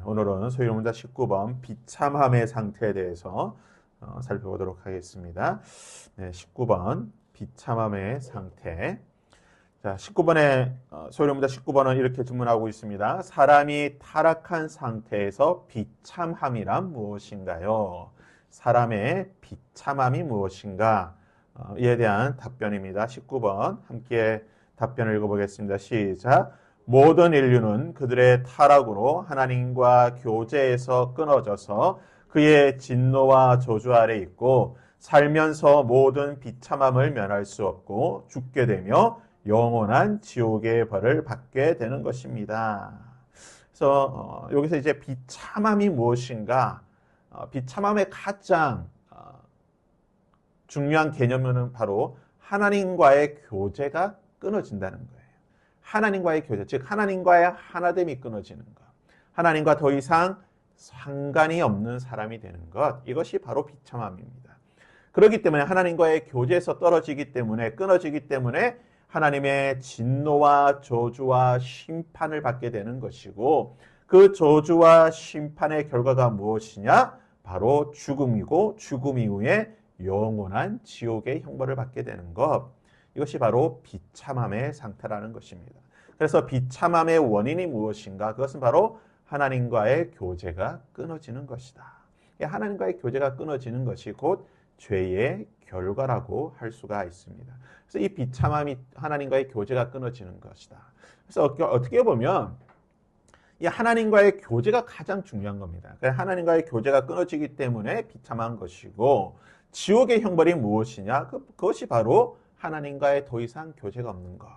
오늘은 소유문자 19번 비참함의 상태에 대해서 살펴보도록 하겠습니다. 19번 비참함의 상태. 자, 19번에 소유문자 19번은 이렇게 질문하고 있습니다. 사람이 타락한 상태에서 비참함이란 무엇인가요? 사람의 비참함이 무엇인가? 이에 대한 답변입니다. 19번 함께 답변을 읽어보겠습니다. 시작. 모든 인류는 그들의 타락으로 하나님과 교제에서 끊어져서 그의 진노와 저주 아래 있고 살면서 모든 비참함을 면할 수 없고 죽게 되며 영원한 지옥의 벌을 받게 되는 것입니다. 그래서 여기서 이제 비참함이 무엇인가? 비참함의 가장 중요한 개념은 바로 하나님과의 교제가 끊어진다는 거예요. 하나님과의 교제, 즉 하나님과의 하나됨이 끊어지는 것. 하나님과 더 이상 상관이 없는 사람이 되는 것. 이것이 바로 비참함입니다. 그렇기 때문에 하나님과의 교제에서 떨어지기 때문에 끊어지기 때문에 하나님의 진노와 저주와 심판을 받게 되는 것이고 그 저주와 심판의 결과가 무엇이냐? 바로 죽음이고 죽음 이후에 영원한 지옥의 형벌을 받게 되는 것. 이것이 바로 비참함의 상태라는 것입니다. 그래서 비참함의 원인이 무엇인가? 그것은 바로 하나님과의 교제가 끊어지는 것이다. 하나님과의 교제가 끊어지는 것이 곧 죄의 결과라고 할 수가 있습니다. 그래서 이 비참함이 하나님과의 교제가 끊어지는 것이다. 그래서 어떻게 보면 이 하나님과의 교제가 가장 중요한 겁니다. 하나님과의 교제가 끊어지기 때문에 비참한 것이고 지옥의 형벌이 무엇이냐? 그것이 바로 하나님과의 더 이상 교제가 없는 것.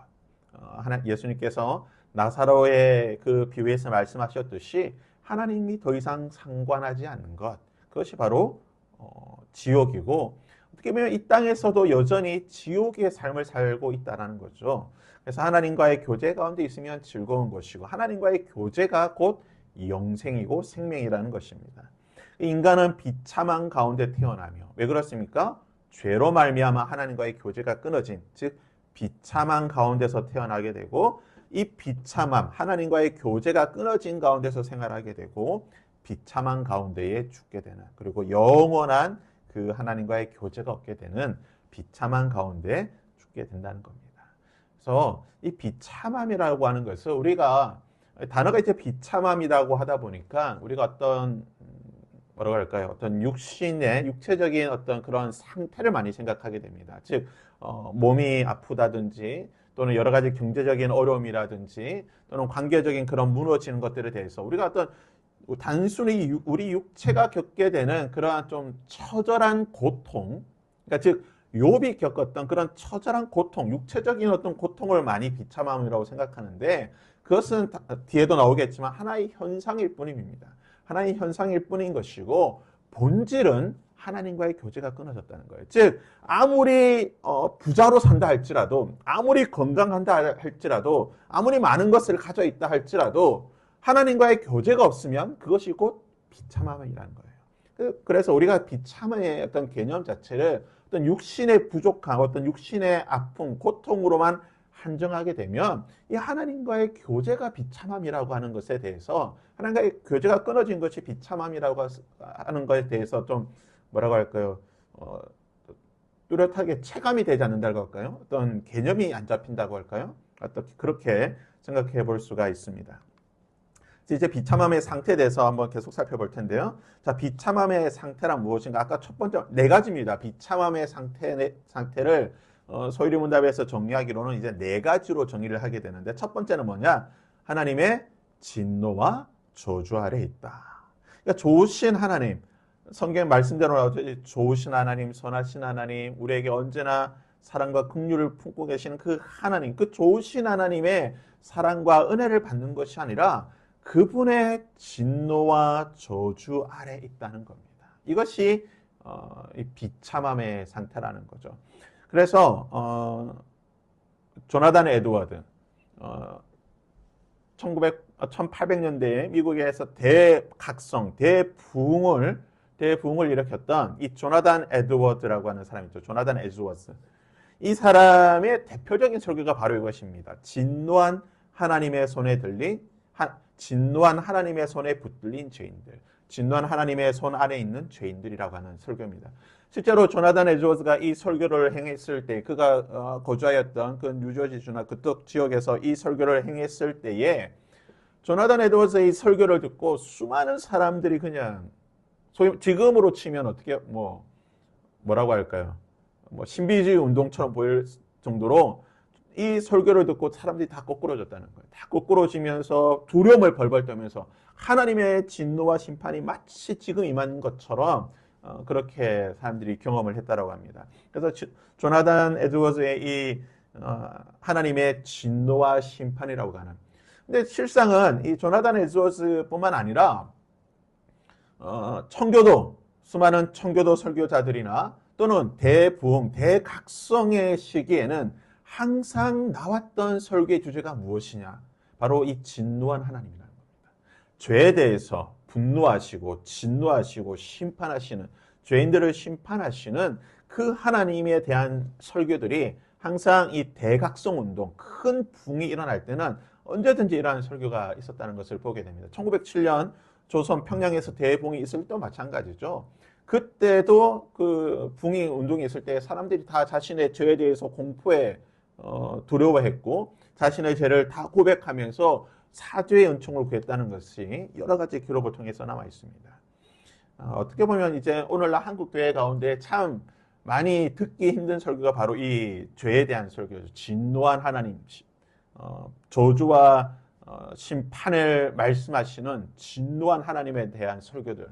예수님께서 나사로의 그 비유에서 말씀하셨듯이 하나님이 더 이상 상관하지 않는 것. 그것이 바로 지옥이고 어떻게 보면 이 땅에서도 여전히 지옥의 삶을 살고 있다는 거죠. 그래서 하나님과의 교제 가운데 있으면 즐거운 것이고 하나님과의 교제가 곧 영생이고 생명이라는 것입니다. 인간은 비참한 가운데 태어나며 왜 그렇습니까? 죄로 말미암아 하나님과의 교제가 끊어진 즉 비참한 가운데서 태어나게 되고 이 비참함 하나님과의 교제가 끊어진 가운데서 생활하게 되고 비참한 가운데에 죽게 되는 그리고 영원한 그 하나님과의 교제가 없게 되는 비참한 가운데 죽게 된다는 겁니다. 그래서 이 비참함이라고 하는 것을 우리가 단어가 이제 비참함이라고 하다 보니까 우리가 어떤 뭐라고 할까요? 어떤 육체적인 어떤 그런 상태를 많이 생각하게 됩니다. 즉, 몸이 아프다든지 또는 여러 가지 경제적인 어려움이라든지 또는 관계적인 그런 무너지는 것들에 대해서 우리가 어떤 단순히 우리 육체가 겪게 되는 그러한 좀 처절한 고통, 그러니까 즉, 욥이 겪었던 그런 처절한 고통, 육체적인 어떤 고통을 많이 비참함이라고 생각하는데 그것은 뒤에도 나오겠지만 하나의 현상일 뿐입니다. 하나의 현상일 뿐인 것이고 본질은 하나님과의 교제가 끊어졌다는 거예요. 즉 아무리 부자로 산다 할지라도 아무리 건강한다 할지라도 아무리 많은 것을 가져 있다 할지라도 하나님과의 교제가 없으면 그것이 곧 비참함이라는 거예요. 그래서 우리가 비참함의 어떤 개념 자체를 어떤 육신의 부족함, 어떤 육신의 아픔, 고통으로만 한정하게 되면 이 하나님과의 교제가 비참함이라고 하는 것에 대해서 하나님과의 교제가 끊어진 것이 비참함이라고 하는 것에 대해서 좀 뭐라고 할까요? 뚜렷하게 체감이 되지 않는다고 할까요? 어떤 개념이 안 잡힌다고 할까요? 어떻게 그렇게 생각해 볼 수가 있습니다. 이제 비참함의 상태에 대해서 한번 계속 살펴볼 텐데요. 자, 비참함의 상태란 무엇인가? 아까 첫 번째 네 가지입니다. 비참함의 상태를 소유리 문답에서 정리하기로는 이제 네 가지로 정의를 하게 되는데 첫 번째는 뭐냐? 하나님의 진노와 저주 아래 있다. 그러니까 좋으신 하나님, 성경 말씀대로 좋으신 하나님, 선하신 하나님, 우리에게 언제나 사랑과 긍휼을 품고 계시는 그 하나님, 그 좋으신 하나님의 사랑과 은혜를 받는 것이 아니라 그분의 진노와 저주 아래 있다는 겁니다. 이것이 이 비참함의 상태라는 거죠. 그래서 조나단 에드워드 1800년대에 미국에서 대각성, 대부흥을 일으켰던 이 조나단 에드워드라고 하는 사람이죠. 조나단 에드워드. 이 사람의 대표적인 설교가 바로 이것입니다. 진노한 하나님의 손에 들린 진노한 하나님의 손에 붙들린 죄인들, 진노한 하나님의 손 안에 있는 죄인들이라고 하는 설교입니다. 실제로 조나단 에드워즈가 이 설교를 행했을 때, 그가 거주하였던 그 뉴저지주나 그쪽 지역에서 이 설교를 행했을 때에 조나단 에드워즈의 이 설교를 듣고 수많은 사람들이 그냥 지금으로 치면 어떻게 뭐라고 할까요? 신비주의 운동처럼 보일 정도로 이 설교를 듣고 사람들이 다 거꾸로졌다는 거예요. 다 거꾸로지면서 두려움을 벌벌 떨면서 하나님의 진노와 심판이 마치 지금 임한 것처럼 그렇게 사람들이 경험을 했다라고 합니다. 그래서 조나단 에드워즈의 이 하나님의 진노와 심판이라고 하는. 근데 실상은 이 조나단 에드워즈뿐만 아니라 수많은 청교도 설교자들이나 또는 대부흥, 대각성의 시기에는 항상 나왔던 설교의 주제가 무엇이냐? 바로 이 진노한 하나님이라는 겁니다. 죄에 대해서 분노하시고 진노하시고 심판하시는, 죄인들을 심판하시는 그 하나님에 대한 설교들이 항상 이 대각성 운동, 큰 붕이 일어날 때는 언제든지 이러한 설교가 있었다는 것을 보게 됩니다. 1907년 조선 평양에서 대붕이 있을 때도 마찬가지죠. 그때도 그 붕이 운동이 있을 때 사람들이 다 자신의 죄에 대해서 공포에 두려워했고 자신의 죄를 다 고백하면서 사죄의 은총을 구했다는 것이 여러 가지 기록을 통해서 남아 있습니다. 어떻게 보면 이제 오늘날 한국 교회 가운데 참 많이 듣기 힘든 설교가 바로 이 죄에 대한 설교죠. 진노한 하나님, 저주와 심판을 말씀하시는 진노한 하나님에 대한 설교들.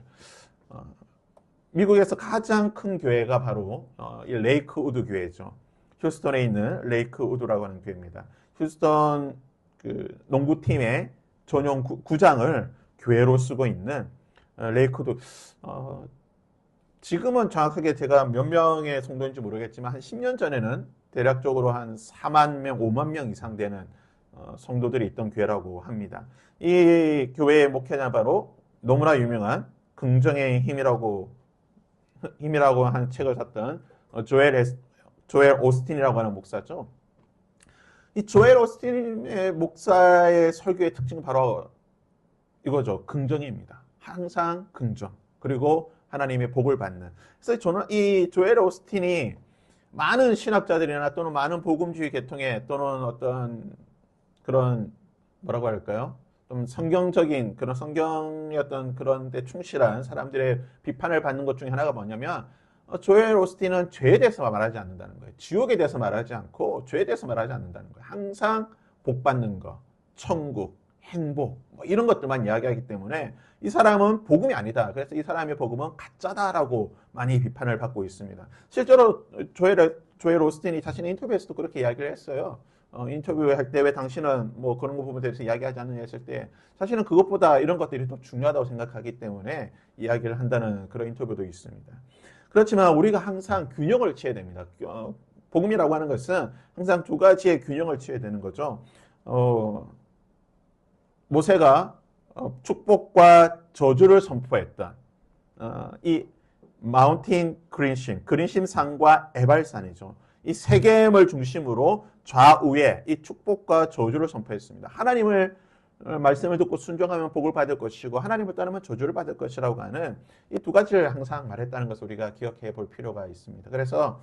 미국에서 가장 큰 교회가 바로 이 레이크우드 교회죠. 휴스턴에 있는 레이크우드라고 하는 교회입니다. 휴스턴 그 농구팀의 전용 구장을 교회로 쓰고 있는 레이크우드. 지금은 정확하게 제가 몇 명의 성도인지 모르겠지만 한 10년 전에는 대략적으로 한 4만 명, 5만 명 이상 되는 성도들이 있던 교회라고 합니다. 이 교회의 목회자 바로 너무나 유명한 긍정의 힘이라고 한 책을 샀던 조엘 오스틴이라고 하는 목사죠. 이 조엘 오스틴의 목사의 설교의 특징은 바로 이거죠. 긍정입니다. 항상 긍정. 그리고 하나님의 복을 받는. 그래서 이 조엘 오스틴이 많은 신학자들이나 또는 많은 복음주의 계통에 또는 어떤 그런 뭐라고 할까요? 좀 성경적인 그런 성경의 어떤 그런 데 충실한 사람들의 비판을 받는 것 중에 하나가 뭐냐면 조엘 오스틴은 죄에 대해서 말하지 않는다는 거예요. 지옥에 대해서 말하지 않고 죄에 대해서 말하지 않는다는 거예요. 항상 복 받는 거, 천국, 행복 이런 것들만 이야기하기 때문에 이 사람은 복음이 아니다. 그래서 이 사람의 복음은 가짜다라고 많이 비판을 받고 있습니다. 실제로 조엘 오스틴이 자신의 인터뷰에서도 그렇게 이야기를 했어요. 인터뷰할 때 왜 당신은 뭐 그런 부분에 대해서 이야기하지 않느냐 했을 때 자신은 그것보다 이런 것들이 더 중요하다고 생각하기 때문에 이야기를 한다는 그런 인터뷰도 있습니다. 그렇지만 우리가 항상 균형을 취해야 됩니다. 복음이라고 하는 것은 항상 두 가지의 균형을 취해야 되는 거죠. 모세가 축복과 저주를 선포했던 이 마운틴 그린심 산과 에발산이죠. 이 세겜을 중심으로 좌우에 이 축복과 저주를 선포했습니다. 하나님을 말씀을 듣고 순종하면 복을 받을 것이고 하나님을 따르면 저주를 받을 것이라고 하는 이 두 가지를 항상 말했다는 것을 우리가 기억해 볼 필요가 있습니다. 그래서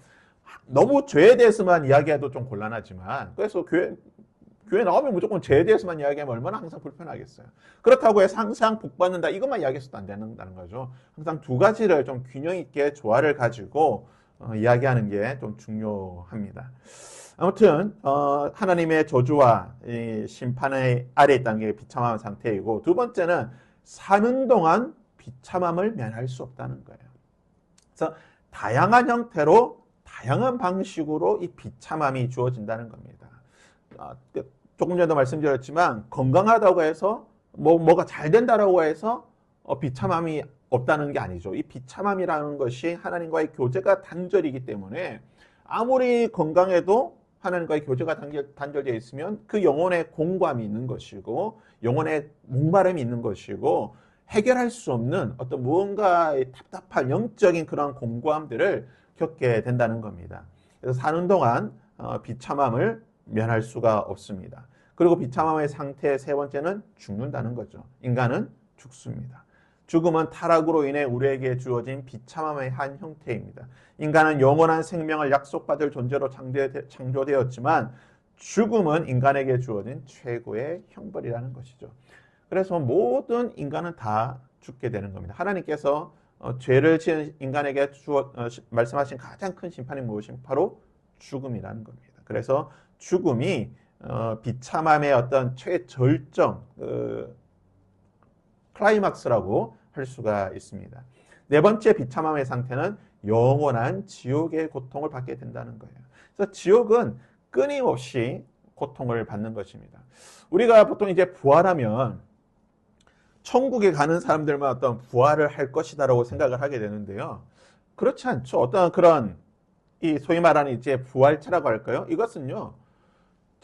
너무 죄에 대해서만 이야기해도 좀 곤란하지만 그래서 교회 나오면 무조건 죄에 대해서만 이야기하면 얼마나 항상 불편하겠어요. 그렇다고 해서 항상 복 받는다 이것만 이야기해서도 안 된다는 거죠. 항상 두 가지를 좀 균형 있게 조화를 가지고 이야기하는 게 좀 중요합니다. 아무튼 하나님의 저주와 이 심판의 아래에 있다는 게 비참한 상태이고 두 번째는 사는 동안 비참함을 면할 수 없다는 거예요. 그래서 다양한 형태로 다양한 방식으로 이 비참함이 주어진다는 겁니다. 조금 전에도 말씀드렸지만 건강하다고 해서 뭐가 잘 된다라고 해서 비참함이 없다는 게 아니죠. 이 비참함이라는 것이 하나님과의 교제가 단절이기 때문에 아무리 건강해도 하나님과의 교제가 단절되어 있으면 그 영혼의 공감이 있는 것이고 영혼의 목마름이 있는 것이고 해결할 수 없는 어떤 무언가의 답답한 영적인 그런 공고함들을 겪게 된다는 겁니다. 그래서 사는 동안 비참함을 면할 수가 없습니다. 그리고 비참함의 상태 세 번째는 죽는다는 거죠. 인간은 죽습니다. 죽음은 타락으로 인해 우리에게 주어진 비참함의 한 형태입니다. 인간은 영원한 생명을 약속받을 존재로 창조되었지만 죽음은 인간에게 주어진 최고의 형벌이라는 것이죠. 그래서 모든 인간은 다 죽게 되는 겁니다. 하나님께서 죄를 지은 인간에게 말씀하신 가장 큰 심판이 무엇이냐? 바로 죽음이라는 겁니다. 그래서 죽음이 비참함의 어떤 최절정 클라이막스라고 할 수가 있습니다. 네 번째 비참함의 상태는 영원한 지옥의 고통을 받게 된다는 거예요. 그래서 지옥은 끊임없이 고통을 받는 것입니다. 우리가 보통 이제 부활하면 천국에 가는 사람들만 어떤 부활을 할 것이다라고 생각을 하게 되는데요. 그렇지 않죠. 어떤 그런 이 소위 말하는 이제 부활체라고 할까요? 이것은요.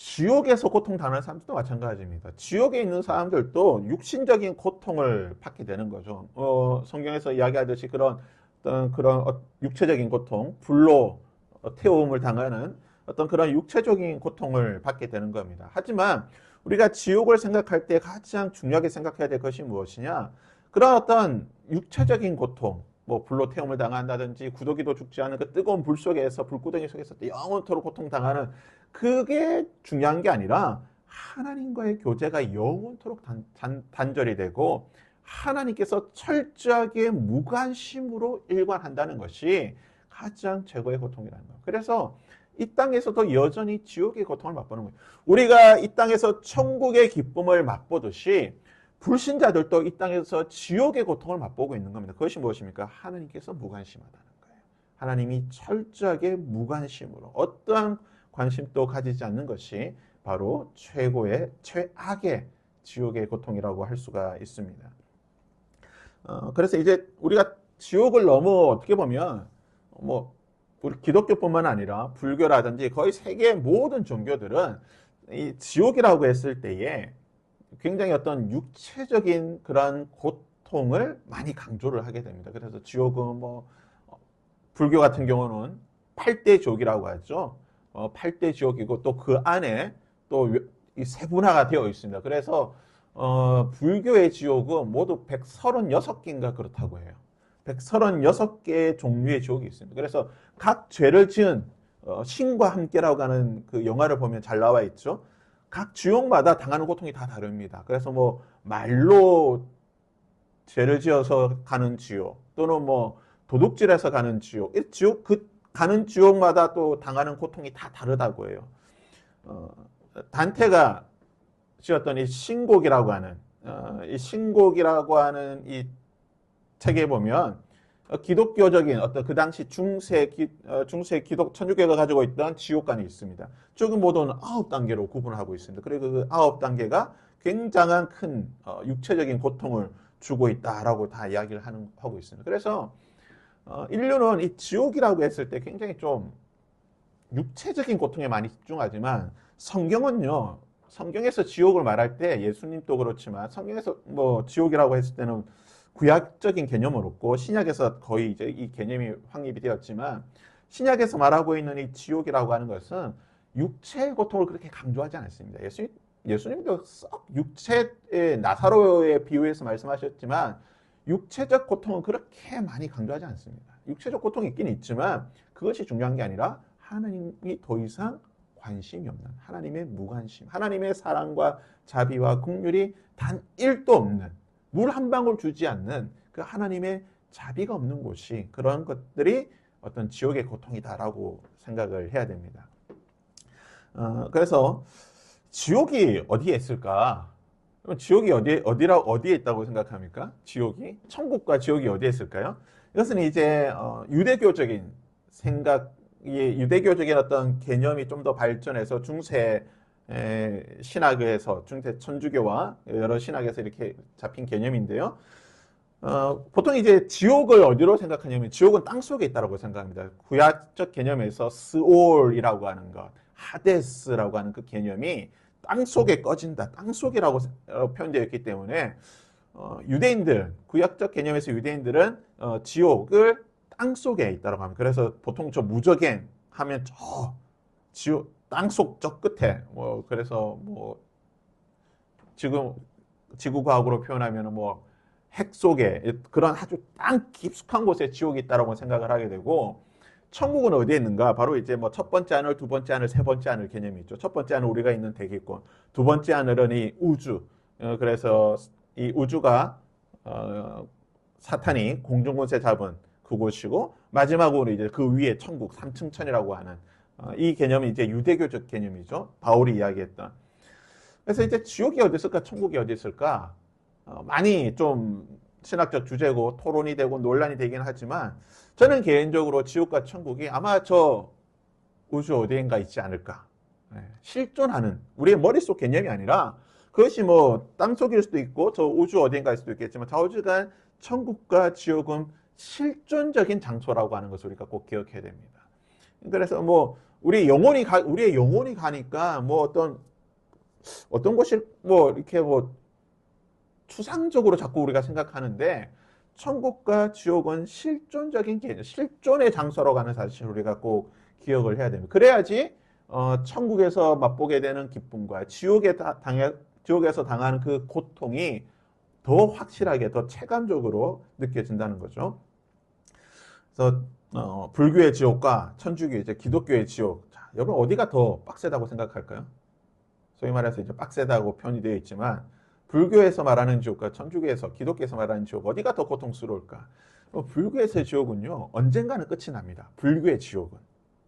지옥에서 고통당하는 사람들도 마찬가지입니다. 지옥에 있는 사람들도 육신적인 고통을 받게 되는 거죠. 성경에서 이야기하듯이 그런 육체적인 고통, 불로 태움을 당하는 어떤 그런 육체적인 고통을 받게 되는 겁니다. 하지만 우리가 지옥을 생각할 때 가장 중요하게 생각해야 될 것이 무엇이냐? 그런 어떤 육체적인 고통, 뭐 불로 태움을 당한다든지 구더기도 죽지 않은 그 뜨거운 불 속에서 불구덩이 속에서 영원토록 고통당하는 그게 중요한 게 아니라 하나님과의 교제가 영원토록 단절이 되고 하나님께서 철저하게 무관심으로 일관한다는 것이 가장 최고의 고통이라는 거예요. 그래서 이 땅에서도 여전히 지옥의 고통을 맛보는 거예요. 우리가 이 땅에서 천국의 기쁨을 맛보듯이 불신자들도 이 땅에서 지옥의 고통을 맛보고 있는 겁니다. 그것이 무엇입니까? 하나님께서 무관심하다는 거예요. 하나님이 철저하게 무관심으로 어떠한 관심도 가지지 않는 것이 바로 최악의 지옥의 고통이라고 할 수가 있습니다. 그래서 이제 우리가 지옥을 너무 어떻게 보면 우리 기독교뿐만 아니라 불교라든지 거의 세계 모든 종교들은 이 지옥이라고 했을 때에 굉장히 어떤 육체적인 그런 고통을 많이 강조를 하게 됩니다. 그래서 지옥은 불교 같은 경우는 8대 지옥이라고 하죠. 8대 지옥이고 또 그 안에 또 세분화가 되어 있습니다. 그래서 불교의 지옥은 모두 136개인가 그렇다고 해요. 136개의 종류의 지옥이 있습니다. 그래서 각 죄를 지은 신과 함께라고 하는 그 영화를 보면 잘 나와 있죠. 각 지옥마다 당하는 고통이 다 다릅니다. 그래서 말로 죄를 지어서 가는 지옥 또는 도둑질해서 가는 지옥, 가는 지옥마다 또 당하는 고통이 다 다르다고 해요. 단테가 지었던 이 신곡이라고 하는 이 책에 보면 기독교적인 어떤 그 당시 중세 천주교가 가지고 있던 지옥관이 있습니다. 조금 모두는 9단계로 구분하고 있습니다. 그리고 그 9단계가 굉장한 큰 육체적인 고통을 주고 있다라고 다 이야기를 하고 있습니다. 그래서 인류는 이 지옥이라고 했을 때 굉장히 좀 육체적인 고통에 많이 집중하지만 성경에서 지옥을 말할 때 예수님도 그렇지만 성경에서 지옥이라고 했을 때는 구약적인 개념은 없고 신약에서 거의 이제 이 개념이 확립이 되었지만 신약에서 말하고 있는 이 지옥이라고 하는 것은 육체의 고통을 그렇게 강조하지 않습니다. 예수님도 썩 육체의 나사로의 비유에서 말씀하셨지만 육체적 고통은 그렇게 많이 강조하지 않습니다. 육체적 고통이 있긴 있지만 그것이 중요한 게 아니라 하나님이 더 이상 관심이 없는 하나님의 무관심, 하나님의 사랑과 자비와 긍휼이 단 1도 없는 물 한 방울 주지 않는 그 하나님의 자비가 없는 곳이 그런 것들이 어떤 지옥의 고통이다라고 생각을 해야 됩니다. 그래서 지옥이 어디에 있을까? 지옥이 어디에 있다고 생각합니까? 지옥이? 천국과 지옥이 어디에 있을까요? 이것은 이제 유대교적인 유대교적인 어떤 개념이 좀 더 발전해서 중세 신학에서 중세 천주교와 여러 신학에서 이렇게 잡힌 개념인데요. 보통 이제 지옥을 어디로 생각하냐면 지옥은 땅 속에 있다고 생각합니다. 구약적 개념에서 스올이라고 하는 것, 하데스라고 하는 그 개념이 땅 속에 꺼진다, 땅 속이라고 표현되어 있기 때문에 유대인들, 구약적 개념에서 유대인들은 지옥을 땅 속에 있다고 합니다. 그래서 보통 저 무저갱 하면 저 지옥 땅속 저 끝에 그래서 지금 지구과학으로 표현하면 뭐 핵 속에 그런 아주 땅 깊숙한 곳에 지옥이 있다라고 생각을 하게 되고, 천국은 어디에 있는가? 바로 이제 뭐 첫 번째 하늘, 두 번째 하늘, 세 번째 하늘 개념이 있죠. 첫 번째 하늘 우리가 있는 대기권, 두 번째 하늘은 이 우주. 그래서 이 우주가 사탄이 공중권세 잡은 그곳이고, 마지막으로 이제 그 위에 천국, 삼층천이라고 하는 이 개념이 이제 유대교적 개념이죠. 바울이 이야기했던. 그래서 이제 지옥이 어디 있을까, 천국이 어디 있을까? 많이 좀 신학적 주제고 토론이 되고 논란이 되긴 하지만, 저는 개인적으로 지옥과 천국이 아마 저 우주 어디인가 있지 않을까. 실존하는 우리의 머릿속 개념이 아니라, 그것이 뭐 땅속일 수도 있고 저 우주 어디인가일 수도 있겠지만, 좌우지간 천국과 지옥은 실존적인 장소라고 하는 것을 우리가 꼭 기억해야 됩니다. 그래서 뭐 우리의 영혼이 가니까 뭐 어떤 곳이 뭐 이렇게 뭐 추상적으로 자꾸 우리가 생각하는데, 천국과 지옥은 실존적인 개념, 실존의 장소라고 하는 사실을 우리가 꼭 기억을 해야 됩니다. 그래야지 천국에서 맛보게 되는 기쁨과 지옥에서 당하는 그 고통이 더 확실하게, 더 체감적으로 느껴진다는 거죠. 그래서 불교의 지옥과 천주교, 이제 기독교의 지옥. 자, 여러분 어디가 더 빡세다고 생각할까요? 소위 말해서 이제 빡세다고 표현이 되어 있지만, 불교에서 말하는 지옥과 천주교에서, 기독교에서 말하는 지옥, 어디가 더 고통스러울까? 불교에서의 지옥은요, 언젠가는 끝이 납니다. 불교의 지옥은.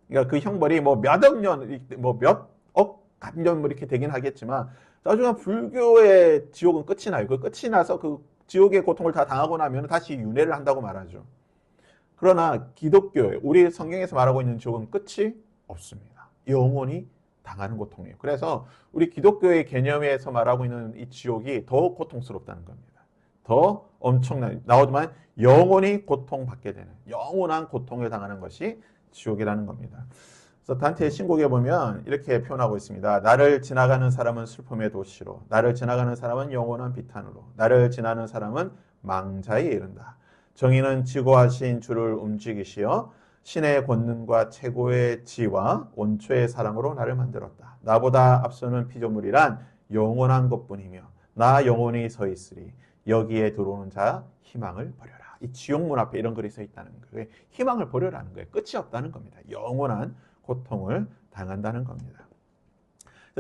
그러니까 그 형벌이 뭐 몇억 년, 뭐 몇억 간년 뭐 이렇게 되긴 하겠지만, 나중에 불교의 지옥은 끝이 나요. 그 끝이 나서 그 지옥의 고통을 다 당하고 나면 다시 윤회를 한다고 말하죠. 그러나 기독교의, 우리 성경에서 말하고 있는 지옥은 끝이 없습니다. 영원히 당하는 고통이에요. 그래서 우리 기독교의 개념에서 말하고 있는 이 지옥이 더 고통스럽다는 겁니다. 더 엄청난, 나오지만 영원히 고통받게 되는, 영원한 고통을 당하는 것이 지옥이라는 겁니다. 그래서 단테의 신곡에 보면 이렇게 표현하고 있습니다. 나를 지나가는 사람은 슬픔의 도시로, 나를 지나가는 사람은 영원한 비탄으로, 나를 지나는 사람은 망자에 이른다. 정의는 지고하신 주를 움직이시어 신의 권능과 최고의 지와 온초의 사랑으로 나를 만들었다. 나보다 앞서는 피조물이란 영원한 것뿐이며 나 영원히 서 있으리. 여기에 들어오는 자 희망을 버려라. 이 지옥문 앞에 이런 글이 써 있다는 거예요. 희망을 버려라는 거예요. 끝이 없다는 겁니다. 영원한 고통을 당한다는 겁니다.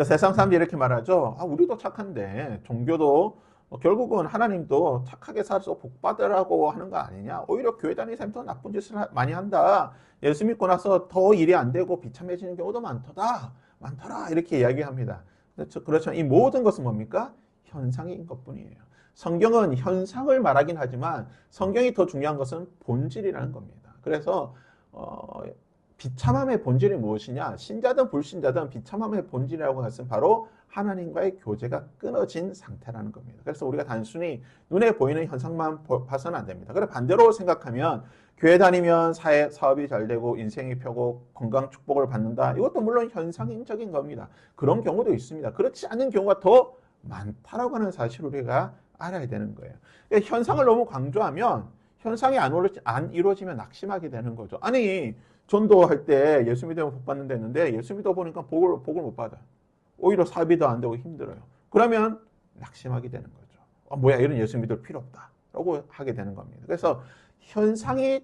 세상 사람들이 이렇게 말하죠. 우리도 착한데 종교도 결국은 하나님도 착하게 살아서 복 받으라고 하는 거 아니냐. 오히려 교회 다니는 사람이 더 나쁜 짓을 많이 한다. 예수 믿고 나서 더 일이 안 되고 비참해지는 경우도 많더라. 이렇게 이야기합니다. 그렇지만 이 모든 것은 뭡니까? 현상인 것뿐이에요. 성경은 현상을 말하긴 하지만 성경이 더 중요한 것은 본질이라는 겁니다. 그래서 비참함의 본질이 무엇이냐? 신자든 불신자든 비참함의 본질이라고 하는 것은 바로 하나님과의 교제가 끊어진 상태라는 겁니다. 그래서 우리가 단순히 눈에 보이는 현상만 봐서는 안 됩니다. 그래 반대로 생각하면 교회 다니면 사업이 잘 되고 인생이 펴고 건강 축복을 받는다. 이것도 물론 현상적인 겁니다. 그런 경우도 있습니다. 그렇지 않은 경우가 더 많다라고 하는 사실을 우리가 알아야 되는 거예요. 그러니까 현상을 너무 강조하면 현상이 안 이루어지면 낙심하게 되는 거죠. 아니 전도할 때 예수 믿으면 복 받는다 했는데 예수 믿어 보니까 복을 못 받아. 오히려 사비도 안 되고 힘들어요. 그러면 낙심하게 되는 거죠. 뭐야 이런 예수 믿을 필요 없다 라고 하게 되는 겁니다. 그래서 현상만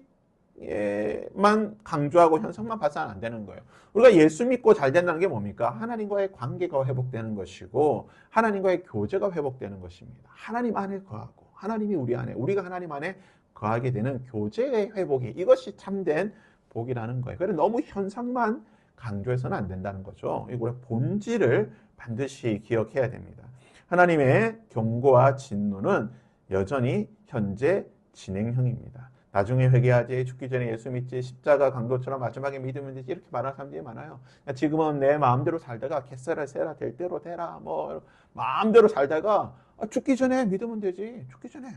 강조하고 현상만 봐서는 안 되는 거예요. 우리가 예수 믿고 잘 된다는 게 뭡니까? 하나님과의 관계가 회복되는 것이고 하나님과의 교제가 회복되는 것입니다. 하나님 안에 거하고 하나님이 우리 안에, 우리가 하나님 안에 거하게 되는 교제의 회복이, 이것이 참된 복이라는 거예요. 그래서 너무 현상만 강조해서는 안 된다는 거죠. 우리 본질을 반드시 기억해야 됩니다. 하나님의 경고와 진노는 여전히 현재 진행형입니다. 나중에 회개하지, 죽기 전에 예수 믿지, 십자가 강도처럼 마지막에 믿으면 되지, 이렇게 말하는 사람들이 많아요. 지금은 내 마음대로 살다가 개세라 세라 될 대로 되라 뭐 마음대로 살다가 죽기 전에 믿으면 되지. 죽기 전에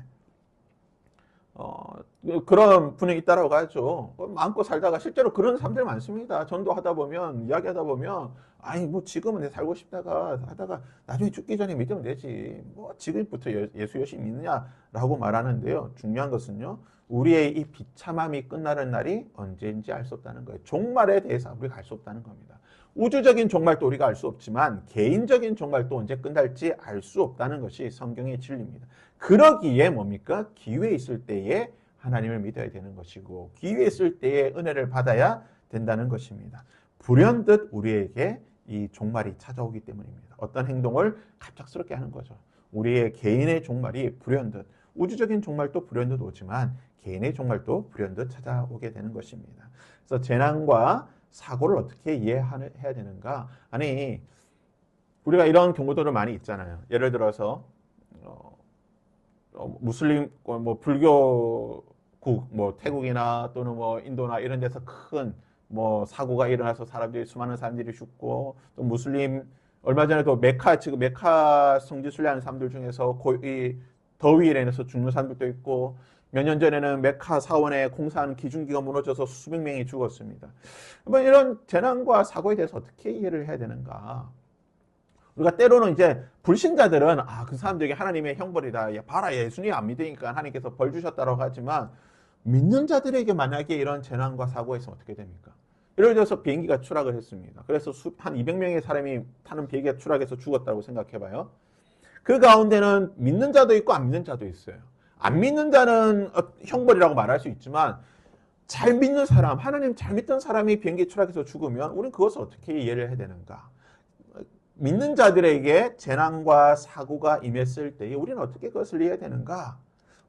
그런 분위기 따라가죠. 마음껏 살다가 실제로 그런 사람들 많습니다. 전도하다 보면, 이야기하다 보면, 아니, 뭐 지금은 내 살고 싶다가 하다가 나중에 죽기 전에 믿으면 되지. 뭐 지금부터 예수 열심히 믿느냐라고 말하는데요. 중요한 것은요, 우리의 이 비참함이 끝나는 날이 언제인지 알 수 없다는 거예요. 종말에 대해서 우리가 알 수 없다는 겁니다. 우주적인 종말도 우리가 알 수 없지만 개인적인 종말도 언제 끝날지 알 수 없다는 것이 성경의 진리입니다. 그러기에 뭡니까? 기회에 있을 때에 하나님을 믿어야 되는 것이고 기회에 있을 때에 은혜를 받아야 된다는 것입니다. 불현듯 우리에게 이 종말이 찾아오기 때문입니다. 어떤 행동을 갑작스럽게 하는 거죠. 우리의 개인의 종말이 불현듯, 우주적인 종말도 불현듯 오지만 개인의 종말도 불현듯 찾아오게 되는 것입니다. 그래서 재난과 사고를 어떻게 이해해야 되는가? 아니, 우리가 이런 경우들을 많이 있잖아요. 예를 들어서 무슬림, 뭐 불교국, 뭐 태국이나 또는 뭐 인도나 이런 데서 큰 뭐 사고가 일어나서 수많은 사람들이 죽고, 또 무슬림 얼마 전에도 지금 메카 성지 순례하는 사람들 중에서 이 더위에 인해서 죽는 사람들도 있고, 몇 년 전에는 메카 사원에 공사하는 기중기가 무너져서 수백 명이 죽었습니다. 이런 재난과 사고에 대해서 어떻게 이해를 해야 되는가? 우리가 때로는 이제 불신자들은 그 사람들에게 하나님의 형벌이다. 야, 봐라, 예수님 안 믿으니까 하나님께서 벌 주셨다라고 하지만 믿는 자들에게 만약에 이런 재난과 사고가 있으면 어떻게 됩니까? 예를 들어서 비행기가 추락을 했습니다. 그래서 한 200명의 사람이 타는 비행기가 추락해서 죽었다고 생각해봐요. 그 가운데는 믿는 자도 있고 안 믿는 자도 있어요. 안 믿는 자는 형벌이라고 말할 수 있지만 잘 믿는 사람, 하나님 잘 믿던 사람이 비행기 추락해서 죽으면 우리는 그것을 어떻게 이해를 해야 되는가? 믿는 자들에게 재난과 사고가 임했을 때에 우리는 어떻게 그것을 이해해야 되는가?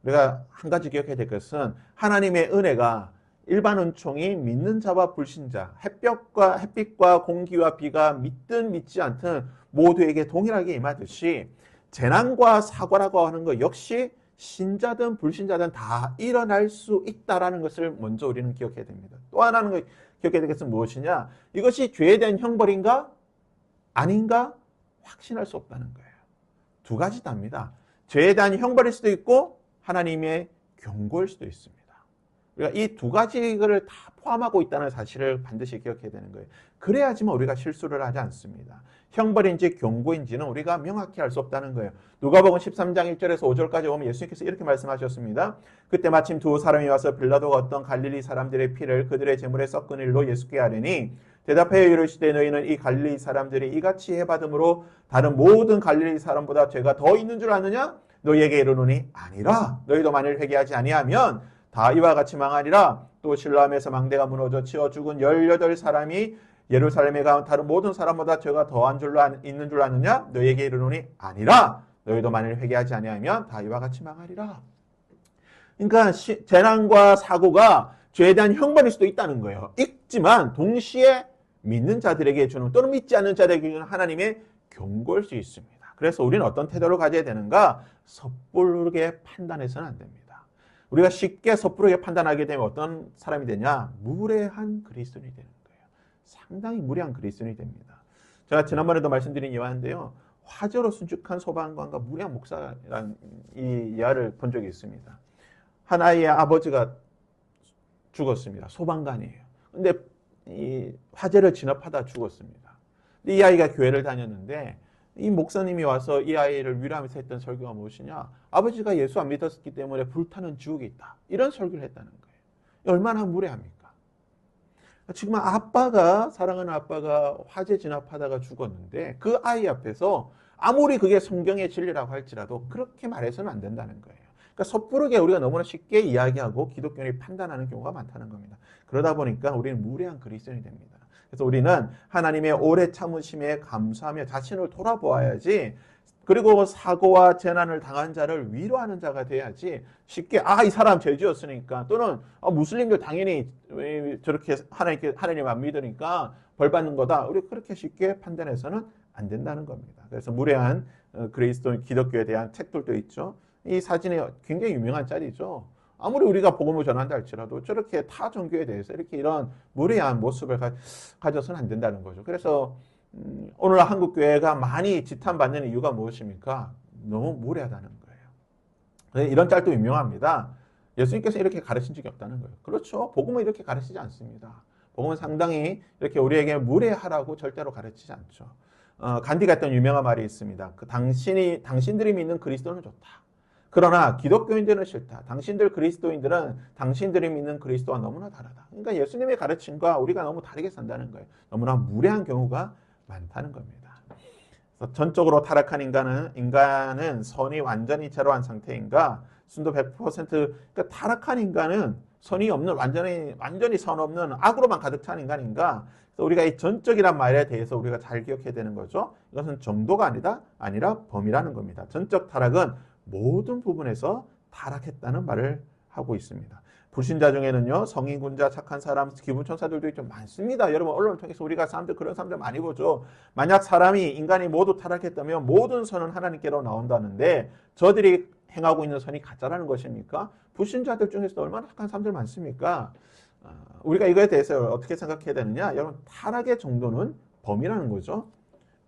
우리가 한 가지 기억해야 될 것은 하나님의 은혜가 일반 은총이 믿는 자와 불신자, 햇빛과 공기와 비가 믿든 믿지 않든 모두에게 동일하게 임하듯이 재난과 사고라고 하는 것 역시 신자든 불신자든 다 일어날 수 있다는 것을 먼저 우리는 기억해야 됩니다. 또 하나는 기억해야 될 것은 무엇이냐? 이것이 죄에 대한 형벌인가? 아닌가? 확신할 수 없다는 거예요. 두 가지 답니다. 죄에 대한 형벌일 수도 있고 하나님의 경고일 수도 있습니다. 우리가 이 두 가지를 다 포함하고 있다는 사실을 반드시 기억해야 되는 거예요. 그래야지만 우리가 실수를 하지 않습니다. 형벌인지 경고인지는 우리가 명확히 알 수 없다는 거예요. 누가복음 13장 1절에서 5절까지 보면 예수님께서 이렇게 말씀하셨습니다. 그때 마침 두 사람이 와서 빌라도가 어떤 갈릴리 사람들의 피를 그들의 제물에 섞은 일로 예수께 아뢰니 대답하여 이르시되 너희는 이 갈릴리 사람들이 이같이 해받음으로 다른 모든 갈릴리 사람보다 죄가 더 있는 줄 아느냐? 너희에게 이르노니 아니라. 너희도 만일 회개하지 아니하면 다 이와 같이 망하리라. 또 실로암에서 망대가 무너져 치어 죽은 18사람이 예루살렘에 간 다른 모든 사람보다 죄가 더한 줄로 있는 줄 아느냐? 너희에게 이르노니 아니라. 너희도 만일 회개하지 아니하면 다 이와 같이 망하리라. 그러니까 재난과 사고가 죄에 대한 형벌일 수도 있다는 거예요. 있지만 동시에 믿는 자들에게 주는 또는 믿지 않는 자들에게 주는 하나님의 경고일 수 있습니다. 그래서 우리는 어떤 태도를 가져야 되는가? 섣부르게 판단해서는 안 됩니다. 우리가 쉽게 섣부르게 판단하게 되면 어떤 사람이 되냐? 무례한 그리스도인이 되는 거예요. 상당히 무례한 그리스도인이 됩니다. 제가 지난번에도 말씀드린 예화인데요. 화제로 순직한 소방관과 무례한 목사라는 이 예화를 본 적이 있습니다. 한 아이의 아버지가 죽었습니다. 소방관이에요. 근데 이 화재를 진압하다 죽었습니다. 근데 이 아이가 교회를 다녔는데 이 목사님이 와서 이 아이를 위로하면서 했던 설교가 무엇이냐? 아버지가 예수 안 믿었기 때문에 불타는 지옥이 있다. 이런 설교를 했다는 거예요. 얼마나 무례합니까? 지금 사랑하는 아빠가 화재 진압하다가 죽었는데 그 아이 앞에서 아무리 그게 성경의 진리라고 할지라도 그렇게 말해서는 안 된다는 거예요. 그러니까 섣부르게 우리가 너무나 쉽게 이야기하고 기독교인이 판단하는 경우가 많다는 겁니다. 그러다 보니까 우리는 무례한 그리스도인이 됩니다. 그래서 우리는 하나님의 오래 참으심에 감사하며 자신을 돌아보아야지, 그리고 사고와 재난을 당한 자를 위로하는 자가 돼야지 쉽게 이 사람 죄 지었으니까, 또는 무슬림들 당연히 저렇게 하나님 안 믿으니까 벌 받는 거다. 우리 그렇게 쉽게 판단해서는 안 된다는 겁니다. 그래서 무례한 그리스도인 기독교에 대한 책들도 있죠. 이 사진이 굉장히 유명한 짤이죠. 아무리 우리가 복음을 전한다 할지라도 저렇게 타 종교에 대해서 이렇게 이런 무례한 모습을 가져서는 안 된다는 거죠. 그래서 오늘 한국 교회가 많이 지탄받는 이유가 무엇입니까? 너무 무례하다는 거예요. 이런 짤도 유명합니다. 예수님께서 이렇게 가르친 적이 없다는 거예요. 그렇죠. 복음은 이렇게 가르치지 않습니다. 복음은 상당히 이렇게 우리에게 무례하라고 절대로 가르치지 않죠. 간디가 했던 유명한 말이 있습니다. 당신들이 믿는 그리스도는 좋다. 그러나 기독교인들은 싫다. 당신들 그리스도인들은 당신들이 믿는 그리스도와 너무나 다르다. 그러니까 예수님의 가르침과 우리가 너무 다르게 산다는 거예요. 너무나 무례한 경우가 많다는 겁니다. 그래서 전적으로 타락한 인간은 선이 완전히 제로한 상태인가? 순도 100% 그러니까 타락한 인간은 선이 없는 완전히 선 없는 악으로만 가득 찬 인간인가? 그래서 우리가 이 전적이란 말에 대해서 우리가 잘 기억해야 되는 거죠. 이것은 정도가 아니라 범위라는 겁니다. 전적 타락은 모든 부분에서 타락했다는 말을 하고 있습니다. 불신자 중에는요, 성인군자, 착한 사람, 기분천사들도 좀 많습니다. 여러분 언론을 통해서 우리가 그런 사람들 많이 보죠. 만약 인간이 모두 타락했다면 모든 선은 하나님께로 나온다는데 저들이 행하고 있는 선이 가짜라는 것입니까? 불신자들 중에서도 얼마나 착한 사람들 많습니까? 우리가 이거에 대해서 어떻게 생각해야 되느냐? 여러분 타락의 정도는 범위라는 거죠.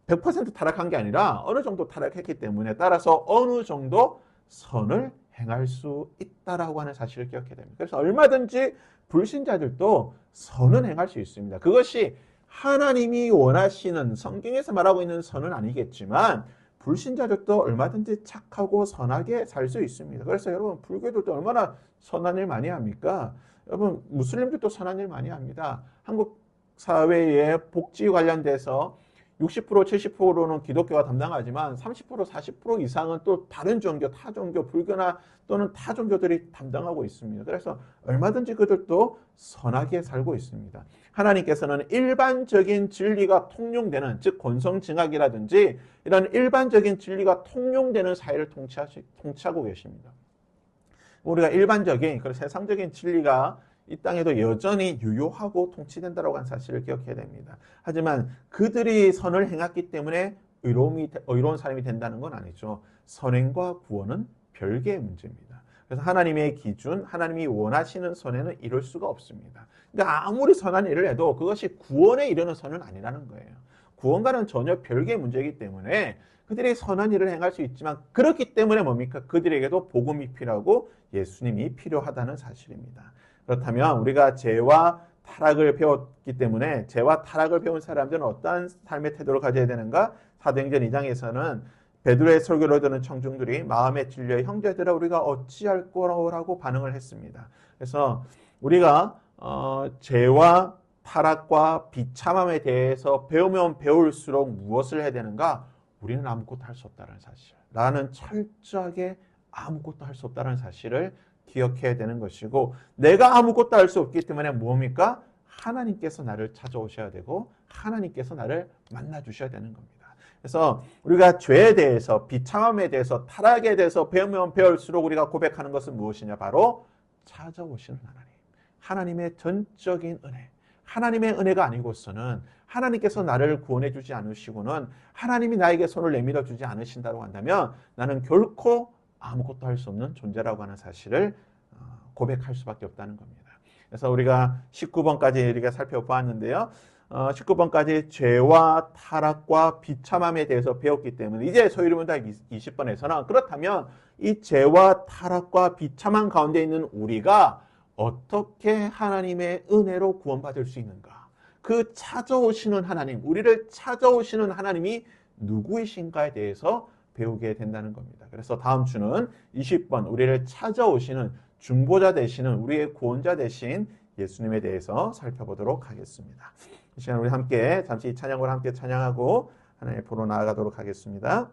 100% 타락한 게 아니라 어느 정도 타락했기 때문에 따라서 어느 정도 선을 행할 수 있다라고 하는 사실을 기억해야 됩니다. 그래서 얼마든지 불신자들도 선은 행할 수 있습니다. 그것이 하나님이 원하시는 성경에서 말하고 있는 선은 아니겠지만 불신자들도 얼마든지 착하고 선하게 살 수 있습니다. 그래서 여러분 불교들도 얼마나 선한 일 많이 합니까? 여러분 무슬림들도 선한 일 많이 합니다. 한국 사회의 복지 관련돼서 60% 70%는 기독교가 담당하지만 30% 40% 이상은 또 다른 종교, 타 종교, 불교나 또는 타 종교들이 담당하고 있습니다. 그래서 얼마든지 그들도 선하게 살고 있습니다. 하나님께서는 일반적인 진리가 통용되는, 즉 권성징악이라든지 이런 일반적인 진리가 통용되는 사회를 통치하고 계십니다. 우리가 일반적인 그런 세상적인 진리가 이 땅에도 여전히 유효하고 통치된다고 하는 사실을 기억해야 됩니다. 하지만 그들이 선을 행했기 때문에 의로운 사람이 된다는 건 아니죠. 선행과 구원은 별개의 문제입니다. 그래서 하나님의 기준, 하나님이 원하시는 선에는 이룰 수가 없습니다. 그러니까 아무리 선한 일을 해도 그것이 구원에 이르는 선은 아니라는 거예요. 구원과는 전혀 별개의 문제이기 때문에 그들이 선한 일을 행할 수 있지만 그렇기 때문에 뭡니까? 그들에게도 복음이 필요하고 예수님이 필요하다는 사실입니다. 그렇다면 우리가 죄와 타락을 배웠기 때문에 죄와 타락을 배운 사람들은 어떠한 삶의 태도를 가져야 되는가? 사도행전 2장에서는 베드로의 설교를 듣는 청중들이 마음에 찔려 형제들아 우리가 어찌할 거라고 반응을 했습니다. 그래서 우리가 죄와 타락과 비참함에 대해서 배우면 배울수록 무엇을 해야 되는가? 우리는 아무것도 할 수 없다는 사실. 나는 철저하게 아무것도 할 수 없다는 사실을 기억해야 되는 것이고 내가 아무것도 할 수 없기 때문에 뭡니까? 하나님께서 나를 찾아오셔야 되고 하나님께서 나를 만나주셔야 되는 겁니다. 그래서 우리가 죄에 대해서 비참함에 대해서 타락에 대해서 배우면 배울수록 우리가 고백하는 것은 무엇이냐? 바로 찾아오시는 하나님. 하나님의 전적인 은혜. 하나님의 은혜가 아니고서는 하나님께서 나를 구원해 주지 않으시고는 하나님이 나에게 손을 내밀어 주지 않으신다고 한다면 나는 결코 아무것도 할 수 없는 존재라고 하는 사실을 고백할 수밖에 없다는 겁니다. 그래서 우리가 19번까지 우리가 살펴보았는데요. 19번까지 죄와 타락과 비참함에 대해서 배웠기 때문에 이제 소위 말하면 20번에서는 그렇다면 이 죄와 타락과 비참함 가운데 있는 우리가 어떻게 하나님의 은혜로 구원받을 수 있는가? 그 찾아오시는 하나님, 우리를 찾아오시는 하나님이 누구이신가에 대해서 배우게 된다는 겁니다. 그래서 다음 주는 20번 우리를 찾아오시는 중보자 되시는 우리의 구원자 되신 예수님에 대해서 살펴보도록 하겠습니다. 이 시간 우리 함께 잠시 찬양으로 함께 찬양하고 하나님의 보러 나아가도록 하겠습니다.